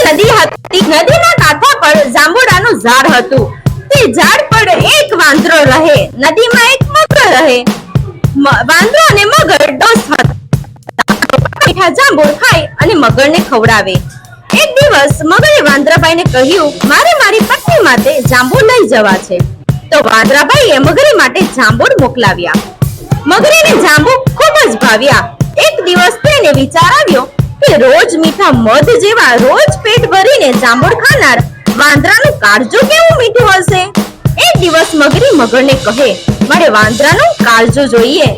નદી હતી. નદીના કાંઠા પર જાંબુડાનું ઝાડ હતું. તે ઝાડ પર એક વાંદરો રહે. નદીમાં એક મગર રહે. વાંદરો અને મગર દોસ્ત હતા. મીઠા જાંબુ ખાય અને મગરને ખવડાવે. એક દિવસ મગરે વાંદરાભાઈને કહ્યું, મારે મારી પત્ની માટે જાંબુ લઈ જવા છે. તો વાંદરાભાઈએ મગરી માટે જાંબુ મોકલાવ્યા. મગરીને જાંબુ ખૂબ જ ભાવ્યા. એક દિવસ તેને વિચાર આવ્યો કે રોજ મીઠા મધ જેવા રોજ પેટ ભરીને જાંબુ ખાનાર વાંદરાનું કાળજું કેવું મીઠું હશે. એક દિવસ મગરી મગરને કહે, મારે વાંદરાનું કાળજું જોઈએ.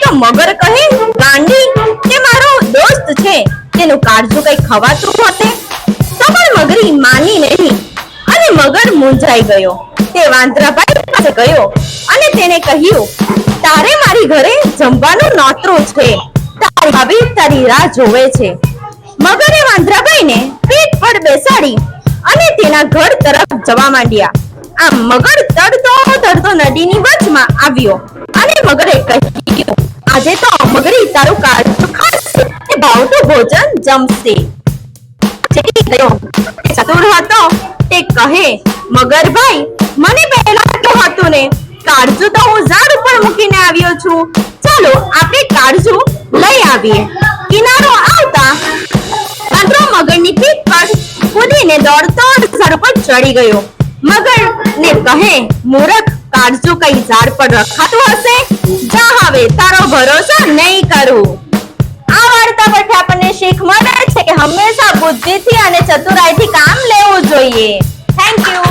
તો મગર કહે, ગાંડી, તે મારો દોસ્ત છે, તેનું કાળજું કઈ ખવાતું હશે. તો પણ મગરી માની નહીં અને મગર મૂંઝાઈ ગયો. તે વાંદરાભાઈ પાસે ગયો અને તેને કહ્યું, તારે મારી ઘરે જમવાનું નોતરું છે. તારી ભાભી તારી રાહ જોવે છે. મગરે વાંદરાભાઈને પીઠ પર બેસાડી અને તેના ઘર તરફ જવા માંડ્યા. આમ મગર તડતો નદીની વચમાં આવ્યો અને મગરે કહ્યું, આજે તો મગરી તારું કાળજું ખાશે અને ભાવતું ભોજન જમશે. ચતુર હતો તે કહે, મગરભાઈ, મને પહેલા તો હતું ને, કાળજું તો હું ઝાડ ઉપર મૂકીને આવ્યો છું. ચાલો આપણે કાળજું લઈ આવીએ. કિનારો આવતા વાંદરો મગરની પીઠ પર કૂદીને દોડતો ઝાડ પર ચડી ગયો. મગરને કહે, મૂર્ખ, કાળજું કઈ ઝાડ પર રખાતું હશે? જા હવે, તારો ભરોસો નહીં કરું. આ વાર્તા પરથી આપણને શીખ મળે છે કે હંમેશા બુદ્ધિથી અને ચતુરાઈથી કામ લેવું જોઈએ. Thank you.